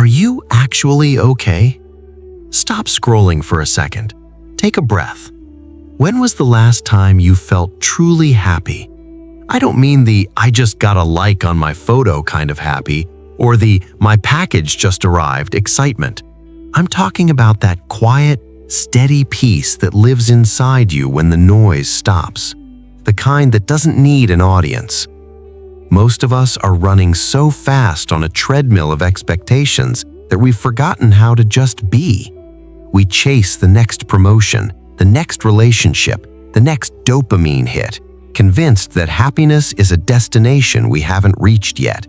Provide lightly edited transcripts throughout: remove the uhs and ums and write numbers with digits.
you actually okay? Stop scrolling for a second. Take a breath. When was the last time you felt truly happy? I don't mean the "I just got a like on my photo" kind of happy, or the "my package just arrived" excitement. I'm talking about that quiet, steady peace that lives inside you when the noise stops. The kind that doesn't need an audience. Most of us are running so fast on a treadmill of expectations that we've forgotten how to just be. We chase the next promotion, the next relationship, the next dopamine hit, convinced that happiness is a destination we haven't reached yet.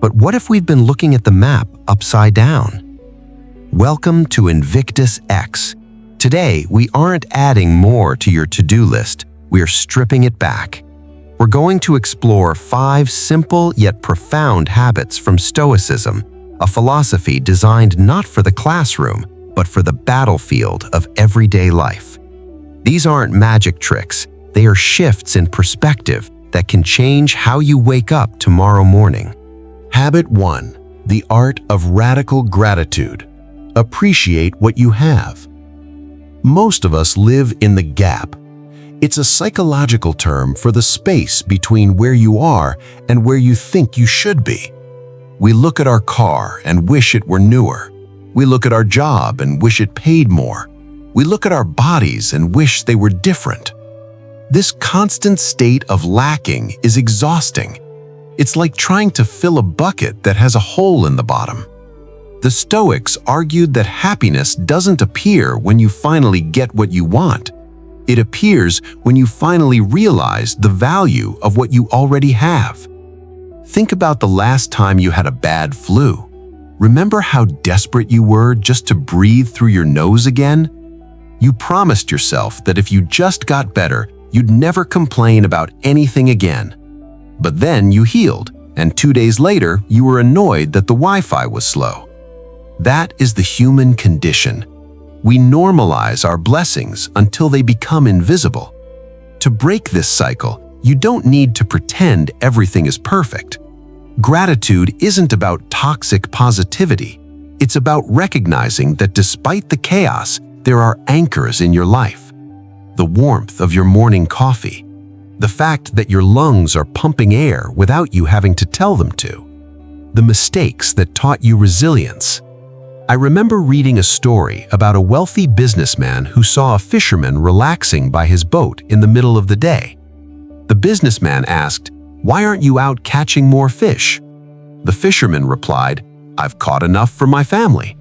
But what if we've been looking at the map upside down? Welcome to INVICTUS X. Today, we aren't adding more to your to-do list, we are stripping it back. We're going to explore 5 simple yet profound habits from Stoicism, a philosophy designed not for the classroom, but for the battlefield of everyday life. These aren't magic tricks, they are shifts in perspective that can change how you wake up tomorrow morning. Habit 1. The art of radical gratitude. Appreciate what you have. Most of us live in the gap. It's a psychological term for the space between where you are and where you think you should be. We look at our car and wish it were newer. We look at our job and wish it paid more. We look at our bodies and wish they were different. This constant state of lacking is exhausting. It's like trying to fill a bucket that has a hole in the bottom. The Stoics argued that happiness doesn't appear when you finally get what you want. It appears when you finally realize the value of what you already have. Think about the last time you had a bad flu. Remember how desperate you were just to breathe through your nose again? You promised yourself that if you just got better, you'd never complain about anything again. But then you healed, and 2 days later, you were annoyed that the Wi-Fi was slow. That is the human condition. We normalize our blessings until they become invisible. To break this cycle, you don't need to pretend everything is perfect. Gratitude isn't about toxic positivity. It's about recognizing that despite the chaos, there are anchors in your life. The warmth of your morning coffee. The fact that your lungs are pumping air without you having to tell them to. The mistakes that taught you resilience. I remember reading a story about a wealthy businessman who saw a fisherman relaxing by his boat in the middle of the day. The businessman asked, "Why aren't you out catching more fish?" The fisherman replied, "I've caught enough for my family."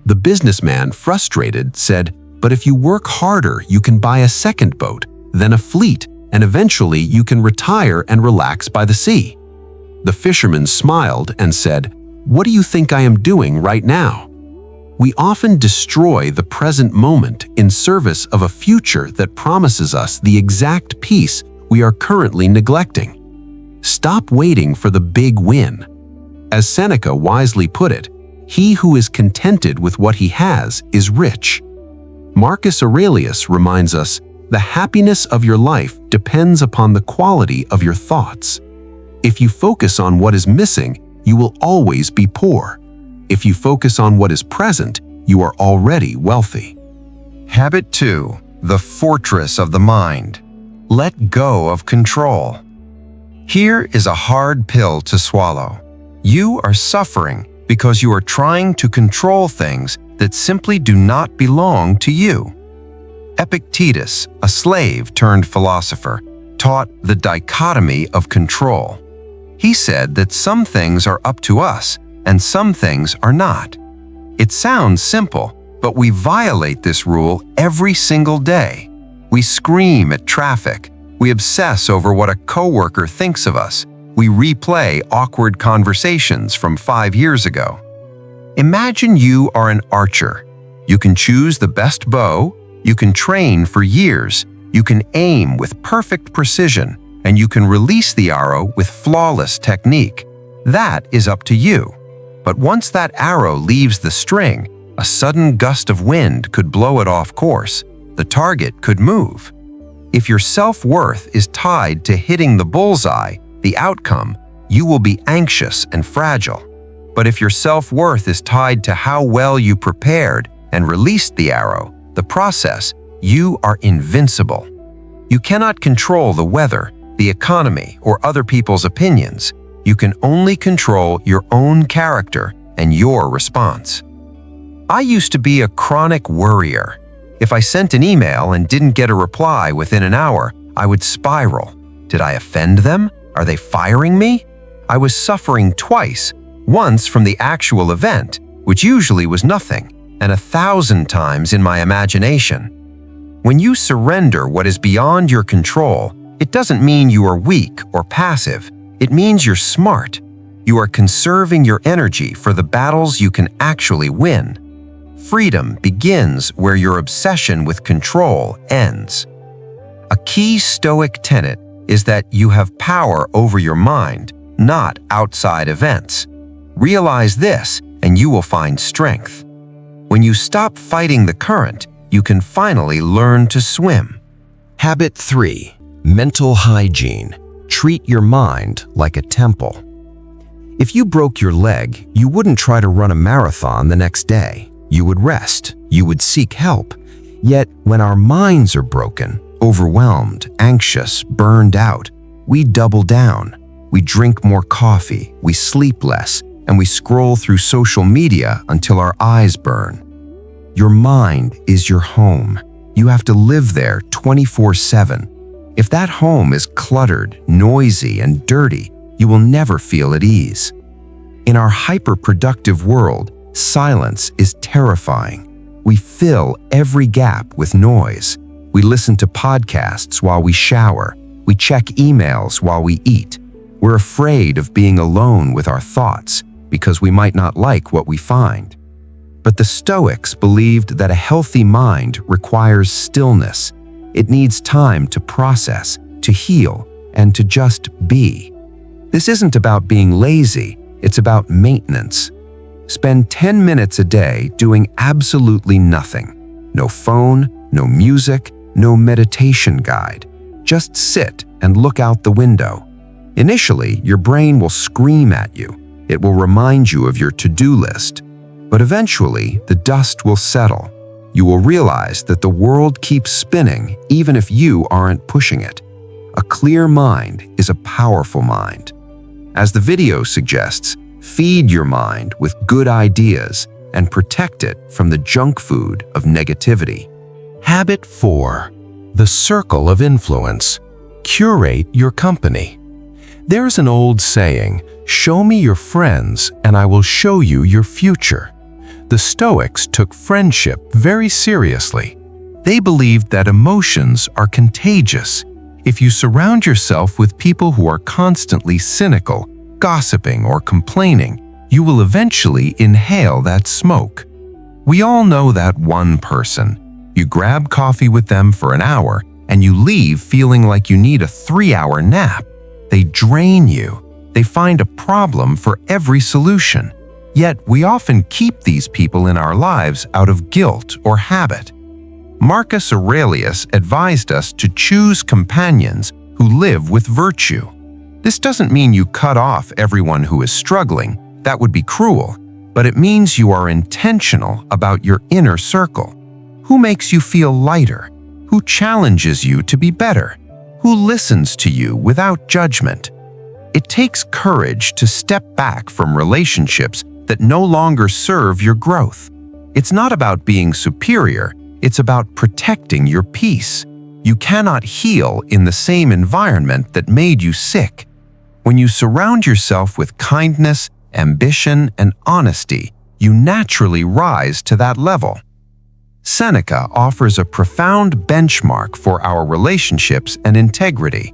The businessman, frustrated, said, "But if you work harder, you can buy a second boat, then a fleet, and eventually you can retire and relax by the sea." The fisherman smiled and said, "What do you think I am doing right now?" We often destroy the present moment in service of a future that promises us the exact peace we are currently neglecting. Stop waiting for the big win. As Seneca wisely put it, he who is contented with what he has is rich. Marcus Aurelius reminds us, the happiness of your life depends upon the quality of your thoughts. If you focus on what is missing, you will always be poor. If you focus on what is present, you are already wealthy. Habit 2. The fortress of the mind. Let go of control. Here is a hard pill to swallow. You are suffering because you are trying to control things that simply do not belong to you. Epictetus, a slave turned philosopher, taught the dichotomy of control. He said that some things are up to us and some things are not. It sounds simple, but we violate this rule every single day. We scream at traffic. We obsess over what a coworker thinks of us. We replay awkward conversations from 5 years ago. Imagine you are an archer. You can choose the best bow, you can train for years, you can aim with perfect precision, and you can release the arrow with flawless technique. That is up to you. But once that arrow leaves the string, a sudden gust of wind could blow it off course. The target could move. If your self-worth is tied to hitting the bullseye, the outcome, you will be anxious and fragile. But if your self-worth is tied to how well you prepared and released the arrow, the process, you are invincible. You cannot control the weather, the economy, or other people's opinions. You can only control your own character and your response. I used to be a chronic worrier. If I sent an email and didn't get a reply within an hour, I would spiral. Did I offend them? Are they firing me? I was suffering twice, once from the actual event, which usually was nothing, and 1,000 times in my imagination. When you surrender what is beyond your control, it doesn't mean you are weak or passive. It means you're smart. You are conserving your energy for the battles you can actually win. Freedom begins where your obsession with control ends. A key Stoic tenet is that you have power over your mind, not outside events. Realize this, and you will find strength. When you stop fighting the current, you can finally learn to swim. Habit 3. Mental hygiene. Treat your mind like a temple. If you broke your leg, you wouldn't try to run a marathon the next day. You would rest. You would seek help. Yet, when our minds are broken, overwhelmed, anxious, burned out, we double down. We drink more coffee, we sleep less, and we scroll through social media until our eyes burn. Your mind is your home. You have to live there 24/7. If that home is cluttered, noisy, and dirty, you will never feel at ease. In our hyper-productive world, silence is terrifying. We fill every gap with noise. We listen to podcasts while we shower. We check emails while we eat. We're afraid of being alone with our thoughts because we might not like what we find. But the Stoics believed that a healthy mind requires stillness. It needs time to process, to heal, and to just be. This isn't about being lazy, it's about maintenance. Spend 10 minutes a day doing absolutely nothing. No phone, no music, no meditation guide. Just sit and look out the window. Initially, your brain will scream at you. It will remind you of your to-do list. But eventually, the dust will settle. You will realize that the world keeps spinning even if you aren't pushing it. A clear mind is a powerful mind. As the video suggests, feed your mind with good ideas and protect it from the junk food of negativity. Habit 4. The circle of influence. Curate your company. There's an old saying, "Show me your friends and I will show you your future." The Stoics took friendship very seriously. They believed that emotions are contagious. If you surround yourself with people who are constantly cynical, gossiping, or complaining, you will eventually inhale that smoke. We all know that one person. You grab coffee with them for an hour, and you leave feeling like you need a 3-hour nap. They drain you. They find a problem for every solution. Yet we often keep these people in our lives out of guilt or habit. Marcus Aurelius advised us to choose companions who live with virtue. This doesn't mean you cut off everyone who is struggling. That would be cruel. But it means you are intentional about your inner circle. Who makes you feel lighter? Who challenges you to be better? Who listens to you without judgment? It takes courage to step back from relationships that no longer serve your growth. It's not about being superior, it's about protecting your peace. You cannot heal in the same environment that made you sick. When you surround yourself with kindness, ambition, and honesty, you naturally rise to that level. Seneca offers a profound benchmark for our relationships and integrity.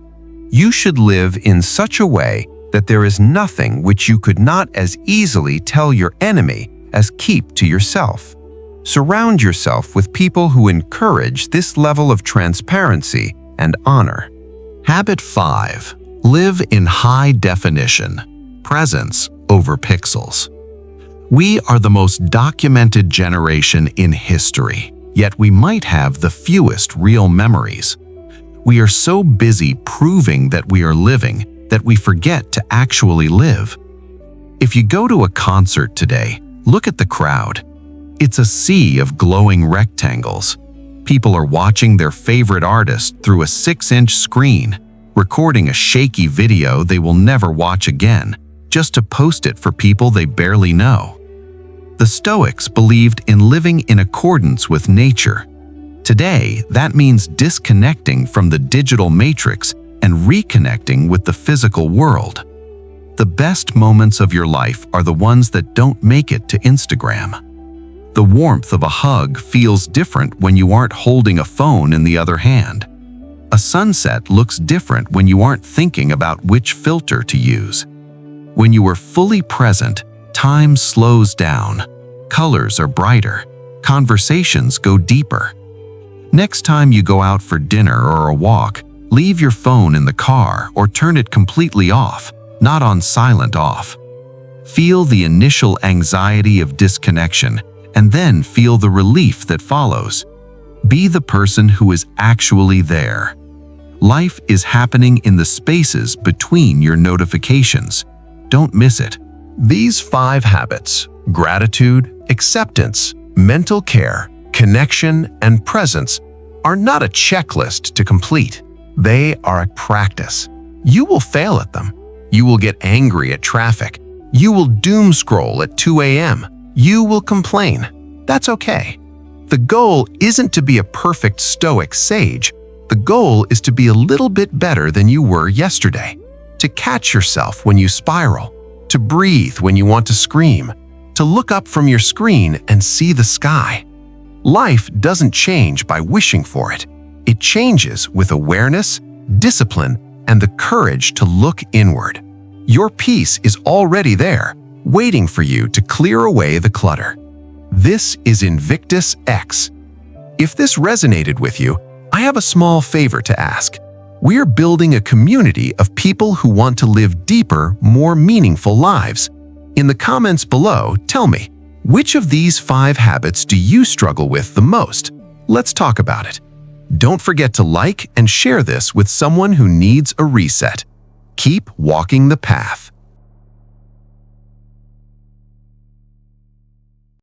You should live in such a way that there is nothing which you could not as easily tell your enemy as keep to yourself. Surround yourself with people who encourage this level of transparency and honor. Habit 5. Live in high definition. Presence over pixels. We are the most documented generation in history, yet we might have the fewest real memories. We are so busy proving that we are living that we forget to actually live. If you go to a concert today, look at the crowd. It's a sea of glowing rectangles. People are watching their favorite artist through a 6-inch screen, recording a shaky video they will never watch again, just to post it for people they barely know. The Stoics believed in living in accordance with nature. Today, that means disconnecting from the digital matrix and reconnecting with the physical world. The best moments of your life are the ones that don't make it to Instagram. The warmth of a hug feels different when you aren't holding a phone in the other hand. A sunset looks different when you aren't thinking about which filter to use. When you are fully present, time slows down, colors are brighter, conversations go deeper. Next time you go out for dinner or a walk, leave your phone in the car or turn it completely off, not on silent off. Feel the initial anxiety of disconnection and then feel the relief that follows. Be the person who is actually there. Life is happening in the spaces between your notifications. Don't miss it. These 5 habits, gratitude, acceptance, mental care, connection, and presence, are not a checklist to complete. They are a practice. You will fail at them. You will get angry at traffic. You will doom scroll at 2 a.m. You will complain. That's okay. The goal isn't to be a perfect Stoic sage. The goal is to be a little bit better than you were yesterday. To catch yourself when you spiral. To breathe when you want to scream. To look up from your screen and see the sky. Life doesn't change by wishing for it. It changes with awareness, discipline, and the courage to look inward. Your peace is already there, waiting for you to clear away the clutter. This is INVICTUS X. If this resonated with you, I have a small favor to ask. We're building a community of people who want to live deeper, more meaningful lives. In the comments below, tell me, which of these 5 habits do you struggle with the most? Let's talk about it. Don't forget to like and share this with someone who needs a reset. Keep walking the path.